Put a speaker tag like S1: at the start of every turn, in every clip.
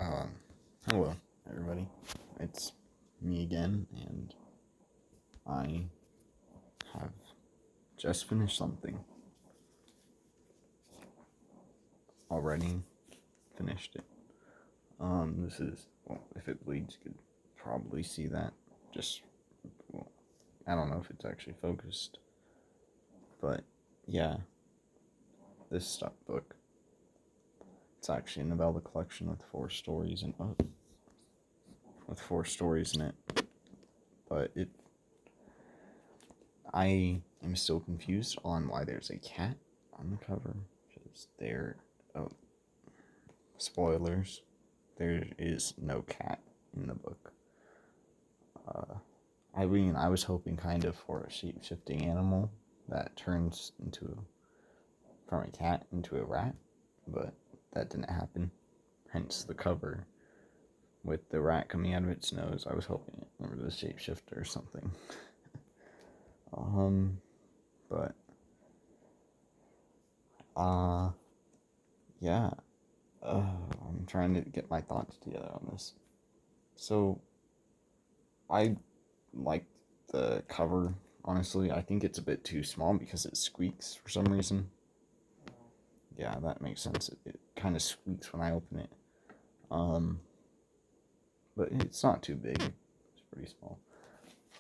S1: Um, Hello, everybody. It's me again, and I have just finished something. Already finished it. This is, well, if it bleeds, you could probably see that. Just, well, I don't know if it's actually focused, but yeah, this stuff book. It's actually a novella collection with four stories in it. But I am still confused on why there's a cat on the cover, because oh, spoilers, there is no cat in the book. I was hoping kind of for a shape-shifting animal that turns from a cat into a rat, but that didn't happen. Hence the cover with the rat coming out of its nose. I was hoping it was a shapeshifter or something. But yeah. I'm trying to get my thoughts together on this. So, I like the cover, honestly. I think it's a bit too small because it squeaks for some reason. Yeah, that makes sense. It kind of squeaks when I open it. But it's not too big. It's pretty small.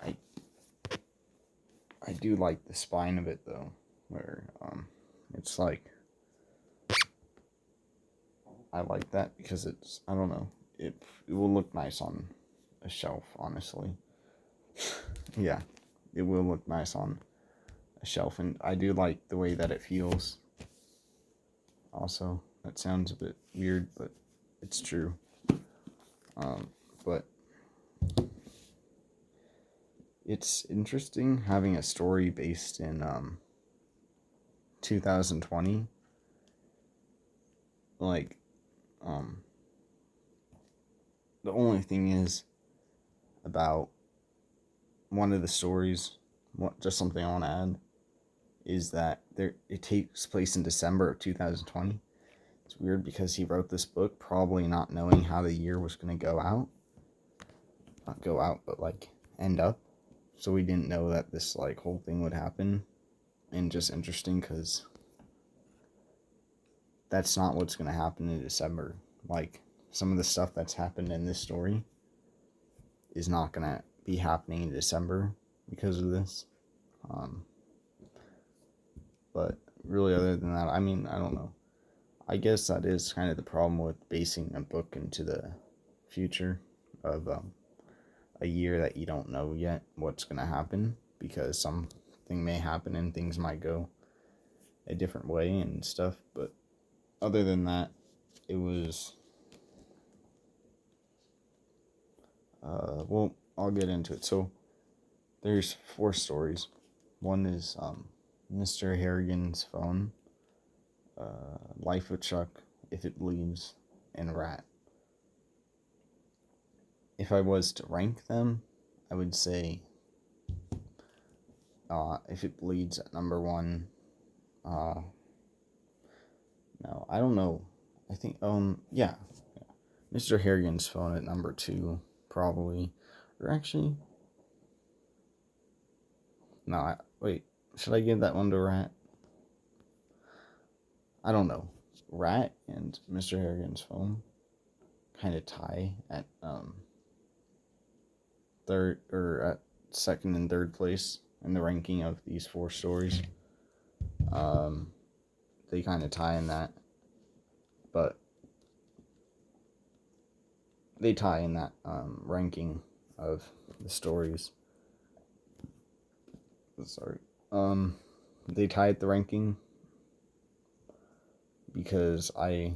S1: I I do like the spine of it though, where it's like I like that because it's, I don't know, it will look nice on a shelf, honestly. Yeah, it will look nice on a shelf, and I do like the way that it feels. Also, that sounds a bit weird, but it's true. But it's interesting having a story based in 2020. Like, um, the only thing is about one of the stories. Just something I want to add is that it takes place in December of 2020. It's weird because he wrote this book probably not knowing how the year was going to go out. Not go out, but like end up. So we didn't know that this like whole thing would happen. And just interesting because that's not what's going to happen in December. Like, some of the stuff that's happened in this story is not going to be happening in December because of this. But really, other than that, I mean, I don't know. I guess that is kind of the problem with basing a book into the future of a year that you don't know yet what's going to happen, because something may happen and things might go a different way and stuff. But other than that, it was well, I'll get into it. So there's four stories. One is Mr. Harrigan's Phone, Life of Chuck, If It Bleeds, and Rat. If I was to rank them, I would say If It Bleeds at number one. No, I don't know. I think yeah. Mr. Harrigan's Phone at number two, probably. Or actually, no. Wait, should I give that one to Rat? I don't know. Rat and Mr. Harrigan's Phone kind of tie at third, or at second and third place in the ranking of these four stories. They kind of tie in that, but they tie in that ranking of the stories. Sorry. They tie at the ranking because I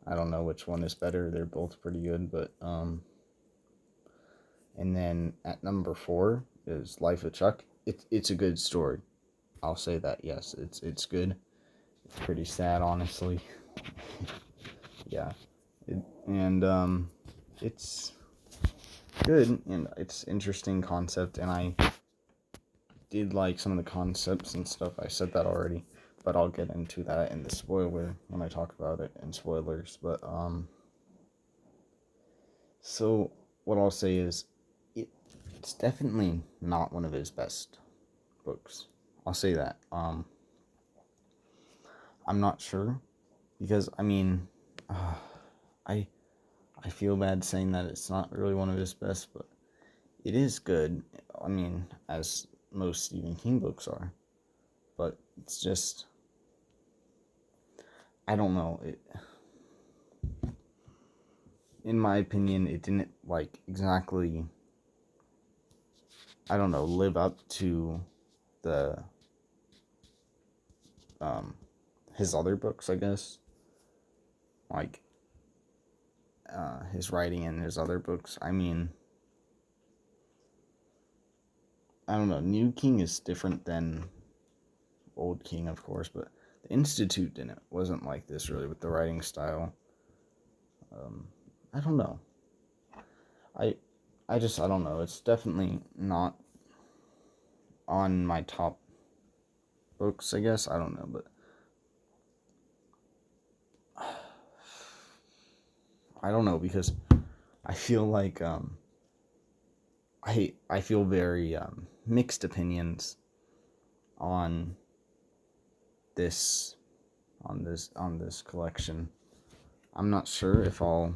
S1: don't know which one is better. They're both pretty good, but and then at number four is Life of Chuck. It's a good story. I'll say that. Yes, it's good. It's pretty sad, honestly. Yeah, it's good, and it's interesting concept, and I did like some of the concepts and stuff. I said that already, but I'll get into that in the spoiler when I talk about it in spoilers. But So what I'll say is, it's definitely not one of his best books. I'll say that. I'm not sure because I mean, I I feel bad saying that it's not really one of his best, but it is good. I mean, as most Stephen King books are, but it's just, I don't know. In my opinion, it didn't like exactly, I don't know, live up to the um his other books, I guess. Like his writing in his other books. I mean, I don't know. New King is different than Old King, of course, but the Institute didn't wasn't like this really with the writing style. I don't know. I I don't know. It's definitely not on my top books, I guess. I don't know, but I don't know because I feel like I feel very mixed opinions on this on this collection. I'm not sure if I'll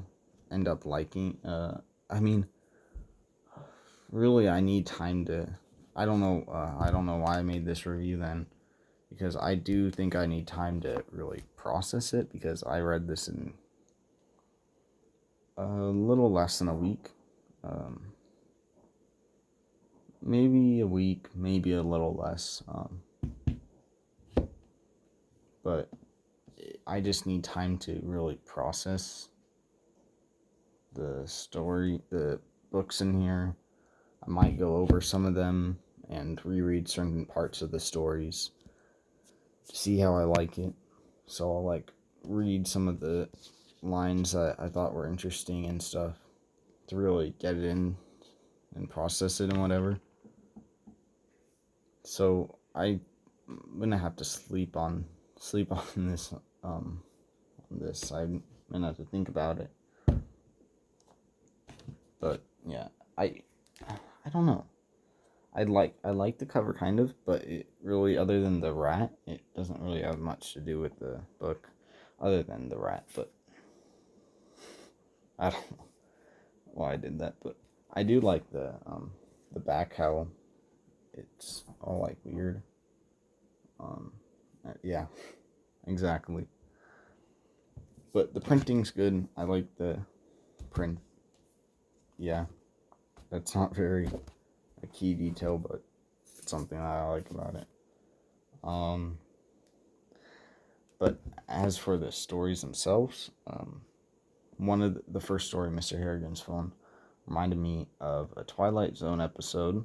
S1: end up liking I mean, really I need time to I don't know why I made this review then, because I do think I need time to really process it, because I read this in a little less than a week. Maybe a week, maybe a little less. But I just need time to really process the story, the books in here. I might go over some of them and reread certain parts of the stories to see how I like it. So I'll like read some of the lines that I thought were interesting and stuff to really get it in and process it and whatever. So I'm gonna have to sleep on this on this. I'm gonna have to think about it. But yeah, I don't know. I like the cover kind of, but it really, other than the rat, it doesn't really have much to do with the book, other than the rat. But I don't know why I did that, but I do like the back, how it's all like weird. Yeah, exactly. But the printing's good. I like the print. Yeah, that's not very a key detail, but it's something that I like about it. Um, but as for the stories themselves, one of the first story, Mr. Harrigan's Phone, reminded me of a Twilight Zone episode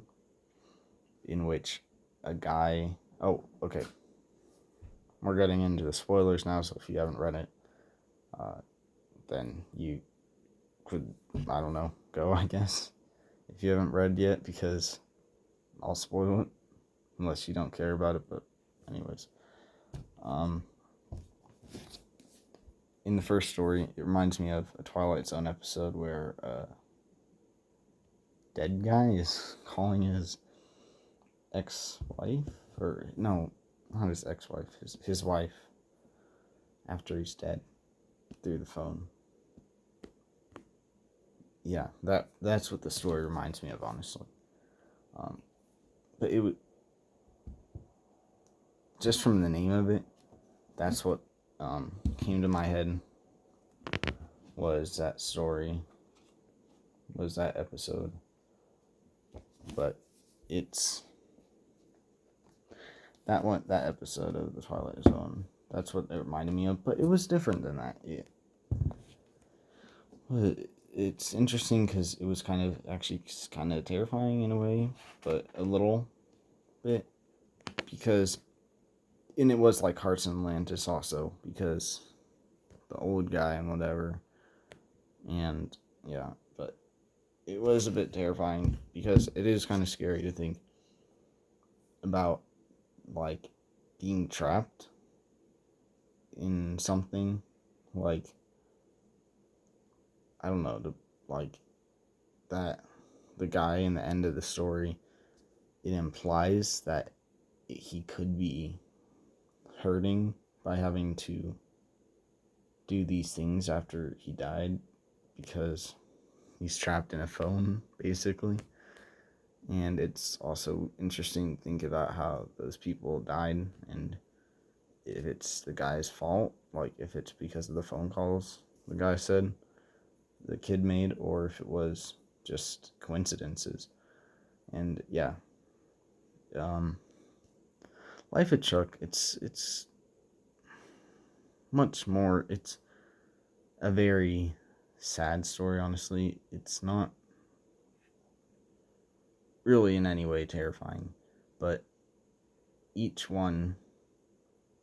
S1: in which a guy. Oh, okay. We're getting into the spoilers now, so if you haven't read it, then you could, I don't know, go, I guess, if you haven't read yet, because I'll spoil it unless you don't care about it. But anyways, um, in the first story, it reminds me of a Twilight Zone episode where a dead guy is calling his ex-wife, or no, not his ex-wife, his wife, after he's dead, through the phone. Yeah, that's what the story reminds me of, honestly. But it would, just from the name of it, that's what came to my head, was that story, was that episode. But it's that episode of the Twilight Zone. That's what it reminded me of, but it was different than that. It's interesting because it was kind of terrifying in a way, but a little bit, because, and it was like Hearts and Atlantis also, because the old guy and whatever, and yeah, but it was a bit terrifying because it is kind of scary to think about, like, being trapped in something, like, I don't know, like that the guy in the end of the story, it implies that he could be hurting by having to do these things after he died, because he's trapped in a phone, basically. And it's also interesting to think about how those people died, and if it's the guy's fault, like if it's because of the phone calls the guy said the kid made, or if it was just coincidences. And yeah, Life of Chuck, it's much more. It's a very sad story, honestly. It's not really in any way terrifying, but each one,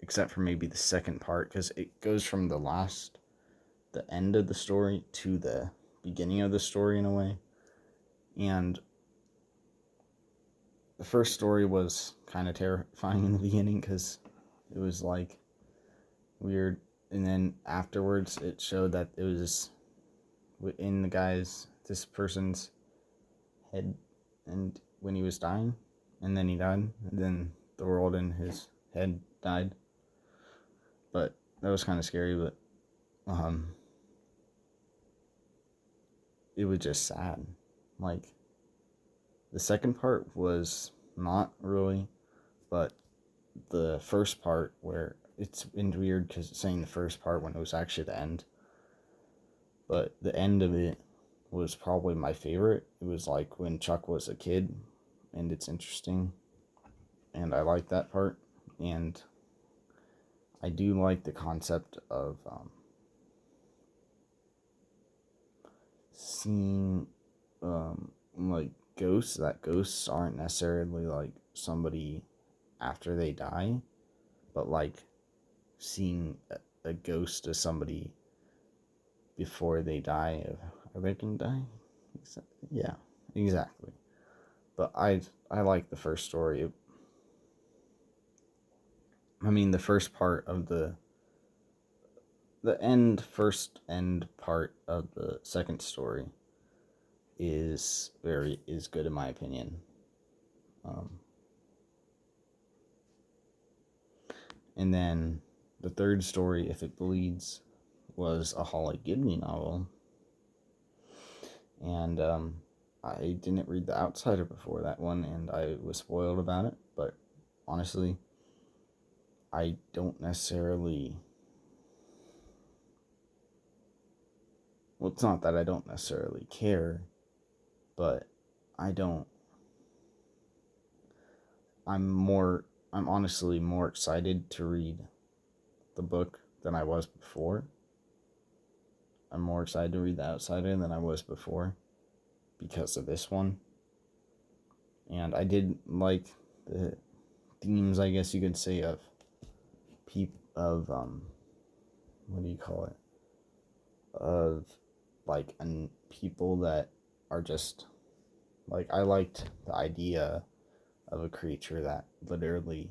S1: except for maybe the second part, because it goes from the end of the story to the beginning of the story in a way. And the first story was kind of terrifying in the beginning because it was like weird, and then afterwards it showed that it was in this person's head, and when he was dying, and then he died, and then the world in his head died. But that was kind of scary, but it was just sad. Like, the second part was not really, but the first part, where it's been weird because it's saying the first part when it was actually the end, but the end of it was probably my favorite. It was like when Chuck was a kid, and it's interesting, and I like that part. And I do like the concept of seeing like ghosts, that ghosts aren't necessarily like somebody after they die, but like seeing a ghost of somebody before they die. Are they gonna die? Yeah, exactly. But I like the first story. I mean, the first part of the first end part of the second story is good in my opinion. Um, and then the third story, If It Bleeds, was a Holly Gibney novel, and I didn't read The Outsider before that one, and I was spoiled about it. But honestly, I don't necessarily. Well, it's not that I don't necessarily care, but I don't. I'm honestly more excited to read the book than I was before. I'm more excited to read The Outsider than I was before because of this one. And I did like the themes, I guess you could say, of what do you call it? Of like people that are just like, I liked the idea of a creature that literally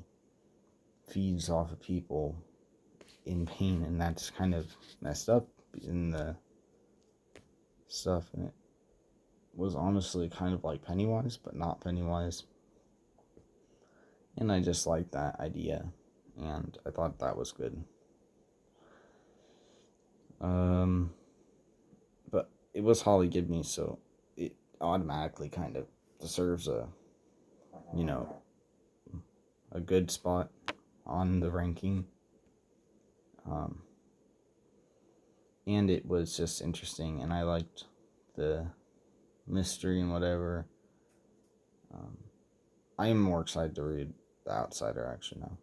S1: feeds off of people in pain, and that's kind of messed up in the stuff, and it was honestly kind of like Pennywise, but not Pennywise. And I just liked that idea, and I thought that was good. But it was Holly Gibney, so it automatically kind of deserves you know, a good spot on the ranking. And it was just interesting, and I liked the mystery and whatever. I am more excited to read The Outsider actually now,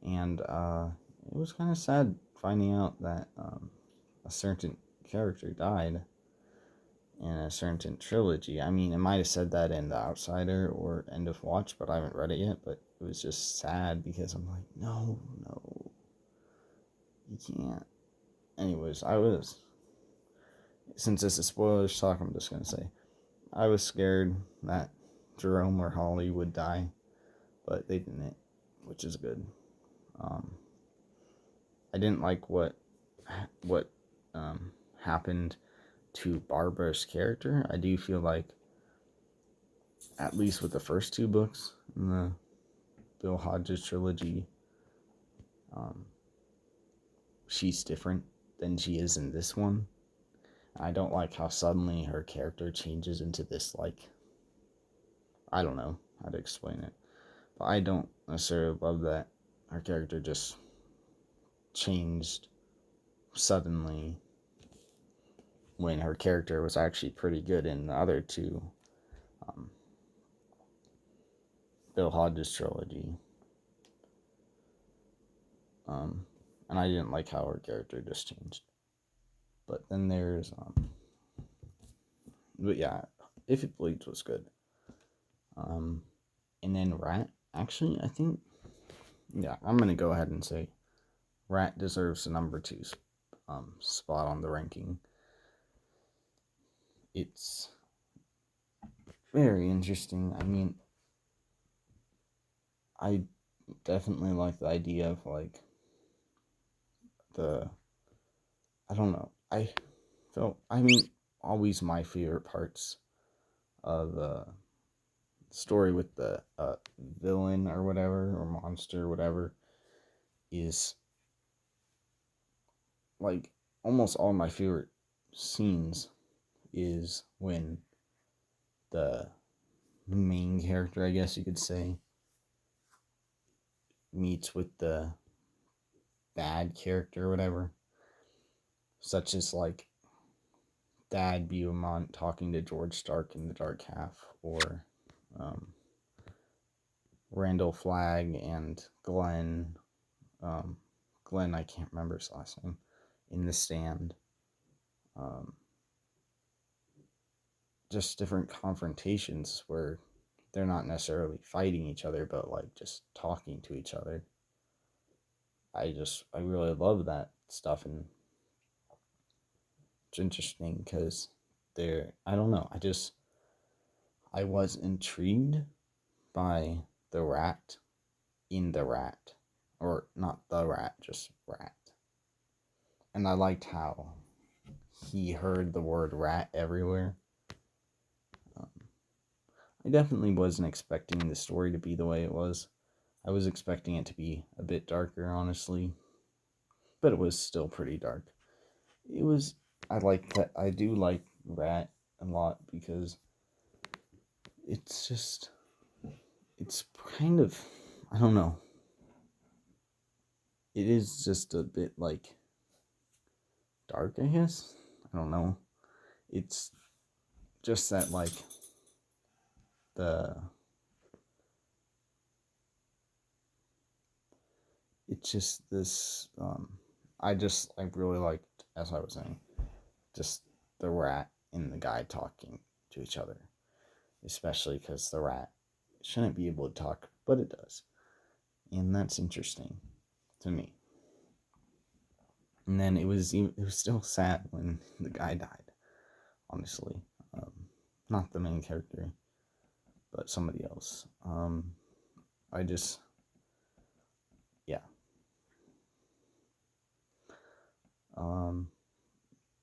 S1: and it was kind of sad finding out that a certain character died in a certain trilogy. I mean, it might have said that in The Outsider or End of Watch, but I haven't read it yet. But it was just sad because I'm like, no, you can't. Anyways, since this is spoilers talk, I'm just gonna say, I was scared that Jerome or Holly would die, but they didn't, which is good. I didn't like what happened to Barbara's character. I do feel like, at least with the first two books in the Bill Hodges trilogy, she's different than she is in this one. I don't like how suddenly her character changes into this, like, I don't know how to explain it, but I don't necessarily love that her character just changed suddenly when her character was actually pretty good in the other two Bill Hodges trilogy. And I didn't like how her character just changed. But then there's but yeah, If It Bleeds was good. And then Rat, actually, I think, yeah, I'm gonna go ahead and say Rat deserves the number 2 spot on the ranking. It's very interesting. I mean, I definitely like the idea of, like, I don't know. Always my favorite parts of the story with the villain or whatever, or monster or whatever, is, like, almost all my favorite scenes is when the main character, I guess you could say, meets with the bad character or whatever, such as, like, Dad Beaumont talking to George Stark in The Dark Half, or Randall Flagg and Glenn, I can't remember his last name, in The Stand. Just different confrontations where they're not necessarily fighting each other, but, like, just talking to each other. I really love that stuff, and it's interesting because I don't know, I was intrigued by the rat in the rat, or not the rat, just rat. And I liked how he heard the word rat everywhere. I definitely wasn't expecting the story to be the way it was. I was expecting it to be a bit darker, honestly, but it was still pretty dark. I do like Rat a lot because it's kind of, I don't know. It is just a bit, like, dark, I guess. I don't know. It's just that, like, the it's just this I really liked, as I was saying, just the rat and the guy talking to each other, especially because the rat shouldn't be able to talk, but it does, and that's interesting to me. And then it was still sad when the guy died, honestly. Not the main character, but somebody else. I just, yeah.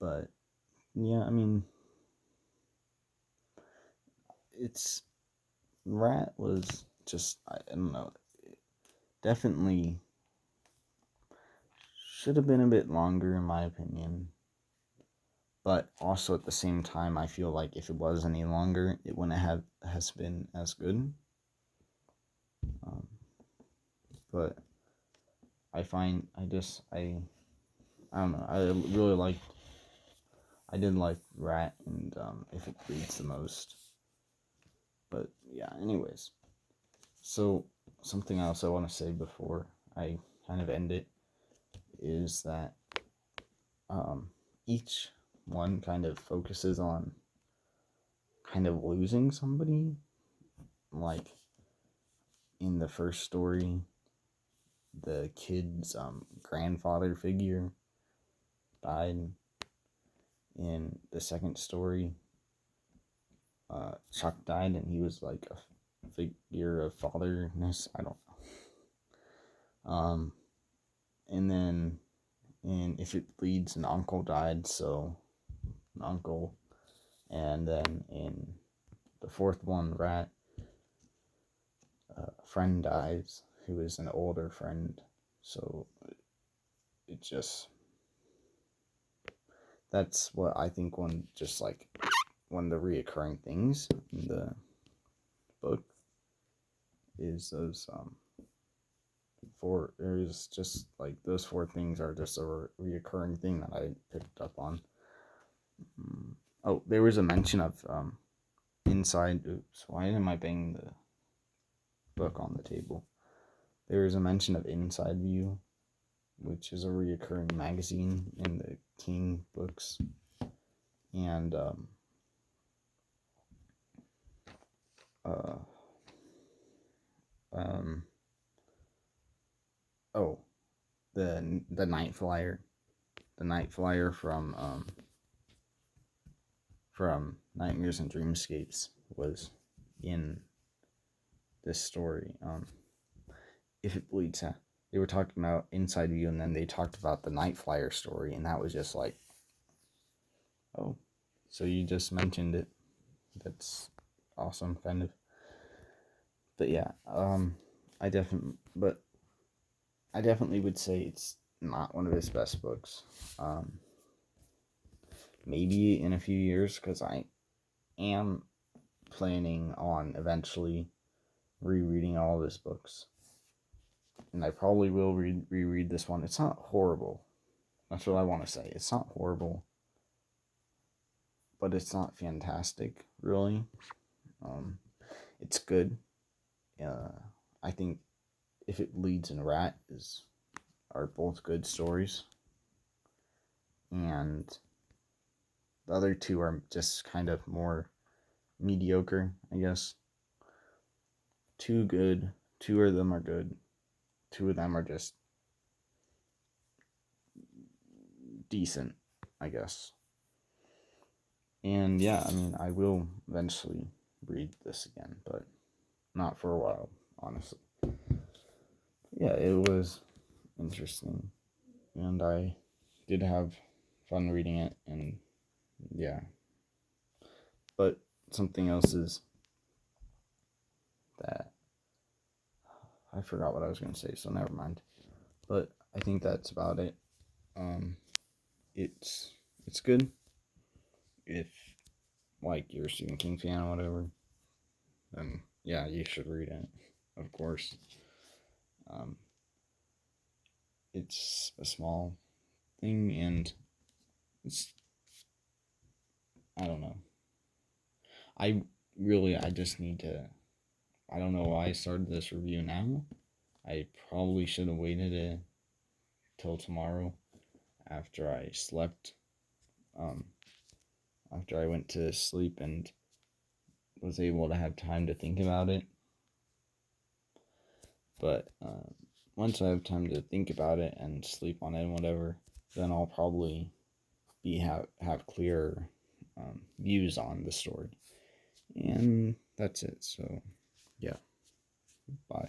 S1: But yeah, I mean, it's Rat was just, I don't know, definitely should have been a bit longer, in my opinion. But also at the same time, I feel like if it was any longer, it wouldn't have has been as good. But I find I don't know. I did like Rat and If It Bleeds the most. But yeah, anyways. So something else I want to say before I kind of end it is that each one kind of focuses on kind of losing somebody. Like, in the first story, the kid's grandfather figure died. In the second story, Chuck died, and he was like a figure of fatherness. I don't know. And then If It Bleeds, an uncle died, so an uncle, and then in the fourth one, Rat, a friend dies who is an older friend, so it just, that's what I think one of the reoccurring things in the book is those four. There's just like those four things are just a reoccurring thing that I picked up on. Oh, there was a mention of inside. Oops, why am I banging the book on the table? There is a mention of Inside View, which is a reoccurring magazine in the King books, and oh, the Night Flyer, from Nightmares and Dreamscapes was in this story. If it bleeds out, they were talking about Inside View, and then they talked about the Night Flyer story, and that was just like, oh, so you just mentioned it. That's awesome, kind of. But yeah, I definitely would say it's not one of his best books. Maybe in a few years, because I am planning on eventually rereading all of his books, and I probably will reread this one. It's not horrible. That's what I want to say. It's not horrible, but it's not fantastic, really. It's good. I think If It Bleeds and Rat are both good stories, and the other two are just kind of more mediocre, I guess. Two good. Two of them are good. Two of them are just decent, I guess. And yeah, I mean, I will eventually read this again, but not for a while, honestly. Yeah, it was interesting, and I did have fun reading it, and yeah. But something else is that I forgot what I was going to say, so never mind. But I think that's about it. It's good if like you're a Stephen King fan or whatever. Then yeah, you should read it, of course. It's a small thing, and it's, I don't know. I just need to. I don't know why I started this review now. I probably should have waited till tomorrow after I slept. After I went to sleep and was able to have time to think about it. But once I have time to think about it and sleep on it and whatever, then I'll probably have clearer views on the story. And that's it. So, yeah. Bye.